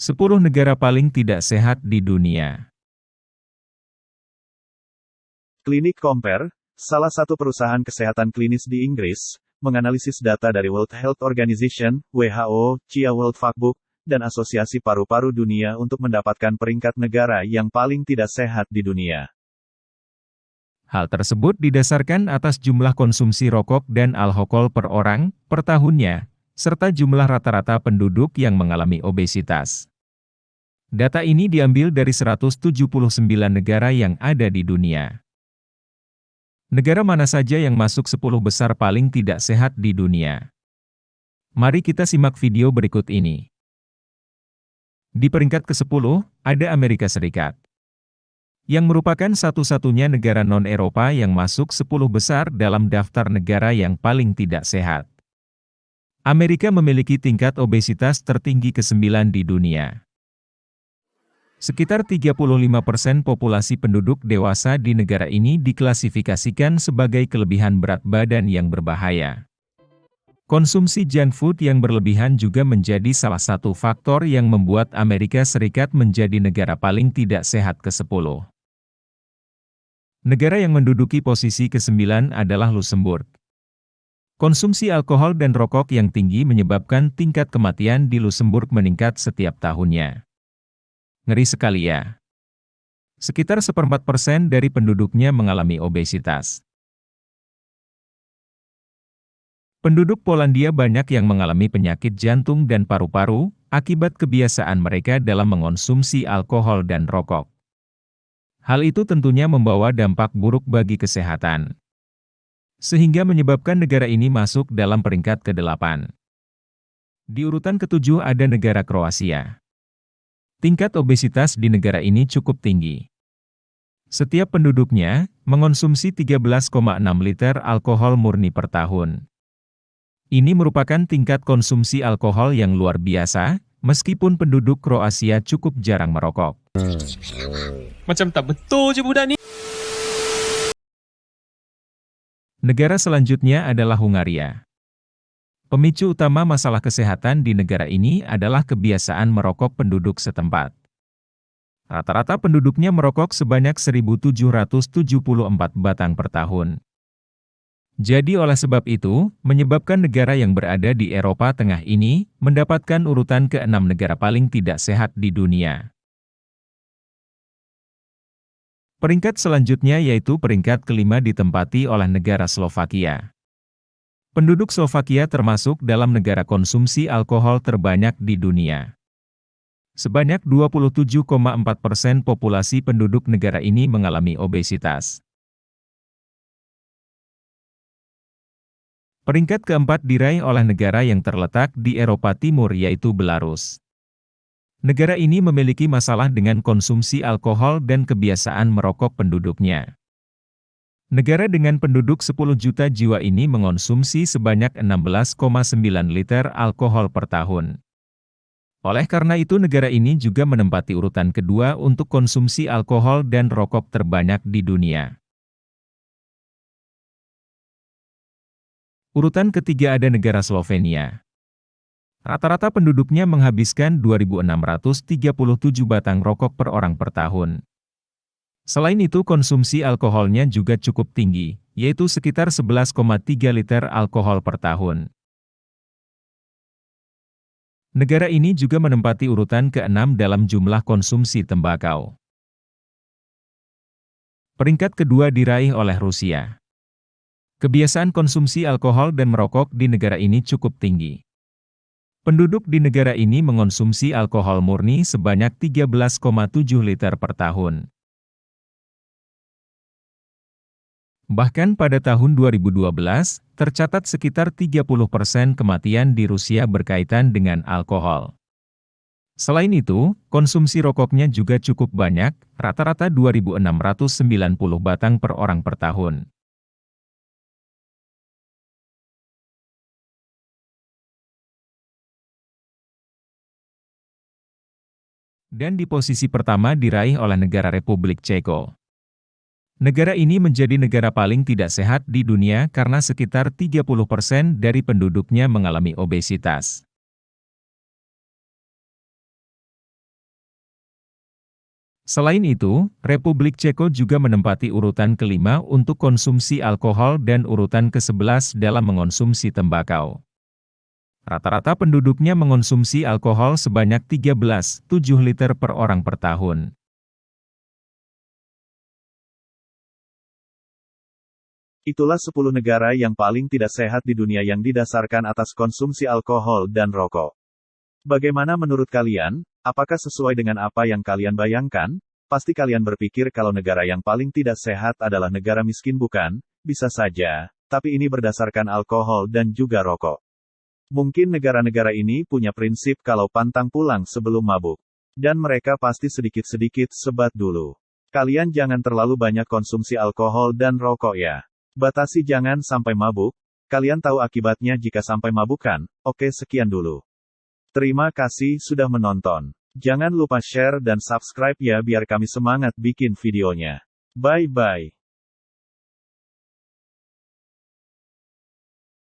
10 negara paling tidak sehat di dunia. Klinik Compare, salah satu perusahaan kesehatan klinis di Inggris, menganalisis data dari World Health Organization, WHO, CIA World Factbook, dan Asosiasi Paru-Paru Dunia untuk mendapatkan peringkat negara yang paling tidak sehat di dunia. Hal tersebut didasarkan atas jumlah konsumsi rokok dan alkohol per orang, per tahunnya, serta jumlah rata-rata penduduk yang mengalami obesitas. Data ini diambil dari 179 negara yang ada di dunia. Negara mana saja yang masuk 10 besar paling tidak sehat di dunia? Mari kita simak video berikut ini. Di peringkat ke-10, ada Amerika Serikat, yang merupakan satu-satunya negara non-Eropa yang masuk 10 besar dalam daftar negara yang paling tidak sehat. Amerika memiliki tingkat obesitas tertinggi ke-9 di dunia. Sekitar 35% populasi penduduk dewasa di negara ini diklasifikasikan sebagai kelebihan berat badan yang berbahaya. Konsumsi junk food yang berlebihan juga menjadi salah satu faktor yang membuat Amerika Serikat menjadi negara paling tidak sehat ke-10. Negara yang menduduki posisi ke-9 adalah Luxembourg. Konsumsi alkohol dan rokok yang tinggi menyebabkan tingkat kematian di Luxembourg meningkat setiap tahunnya. Ngeri sekali ya. Sekitar 1/4% dari penduduknya mengalami obesitas. Penduduk Polandia banyak yang mengalami penyakit jantung dan paru-paru, akibat kebiasaan mereka dalam mengonsumsi alkohol dan rokok. Hal itu tentunya membawa dampak buruk bagi kesehatan, sehingga menyebabkan negara ini masuk dalam peringkat ke-8. Di urutan ke-7 ada negara Kroasia. Tingkat obesitas di negara ini cukup tinggi. Setiap penduduknya mengonsumsi 13,6 liter alkohol murni per tahun. Ini merupakan tingkat konsumsi alkohol yang luar biasa, meskipun penduduk Kroasia cukup jarang merokok. Macam tak betul je budak ni. Negara selanjutnya adalah Hungaria. Pemicu utama masalah kesehatan di negara ini adalah kebiasaan merokok penduduk setempat. Rata-rata penduduknya merokok sebanyak 1.774 batang per tahun. Jadi oleh sebab itu, menyebabkan negara yang berada di Eropa Tengah ini mendapatkan urutan ke-6 negara paling tidak sehat di dunia. Peringkat selanjutnya yaitu peringkat ke-5 ditempati oleh negara Slovakia. Penduduk Slovakia termasuk dalam negara konsumsi alkohol terbanyak di dunia. Sebanyak 27,4% populasi penduduk negara ini mengalami obesitas. Peringkat keempat diraih oleh negara yang terletak di Eropa Timur yaitu Belarus. Negara ini memiliki masalah dengan konsumsi alkohol dan kebiasaan merokok penduduknya. Negara dengan penduduk 10 juta jiwa ini mengonsumsi sebanyak 16,9 liter alkohol per tahun. Oleh karena itu negara ini juga menempati urutan kedua untuk konsumsi alkohol dan rokok terbanyak di dunia. Urutan ketiga ada negara Slovenia. Rata-rata penduduknya menghabiskan 2.637 batang rokok per orang per tahun. Selain itu konsumsi alkoholnya juga cukup tinggi, yaitu sekitar 11,3 liter alkohol per tahun. Negara ini juga menempati urutan ke-6 dalam jumlah konsumsi tembakau. Peringkat kedua diraih oleh Rusia. Kebiasaan konsumsi alkohol dan merokok di negara ini cukup tinggi. Penduduk di negara ini mengonsumsi alkohol murni sebanyak 13,7 liter per tahun. Bahkan pada tahun 2012, tercatat sekitar 30% kematian di Rusia berkaitan dengan alkohol. Selain itu, konsumsi rokoknya juga cukup banyak, rata-rata 2.690 batang per orang per tahun. Dan di posisi pertama diraih oleh negara Republik Ceko. Negara ini menjadi negara paling tidak sehat di dunia karena sekitar 30% dari penduduknya mengalami obesitas. Selain itu, Republik Ceko juga menempati urutan kelima untuk konsumsi alkohol dan urutan ke-11 dalam mengonsumsi tembakau. Rata-rata penduduknya mengonsumsi alkohol sebanyak 13,7 liter per orang per tahun. Itulah 10 negara yang paling tidak sehat di dunia yang didasarkan atas konsumsi alkohol dan rokok. Bagaimana menurut kalian? Apakah sesuai dengan apa yang kalian bayangkan? Pasti kalian berpikir kalau negara yang paling tidak sehat adalah negara miskin, bukan? Bisa saja, tapi ini berdasarkan alkohol dan juga rokok. Mungkin negara-negara ini punya prinsip kalau pantang pulang sebelum mabuk. Dan mereka pasti sedikit-sedikit sebat dulu. Kalian jangan terlalu banyak konsumsi alkohol dan rokok ya. Batasi jangan sampai mabuk. Kalian tahu akibatnya jika sampai mabuk kan? Oke, sekian dulu. Terima kasih sudah menonton. Jangan lupa share dan subscribe ya biar kami semangat bikin videonya. Bye-bye.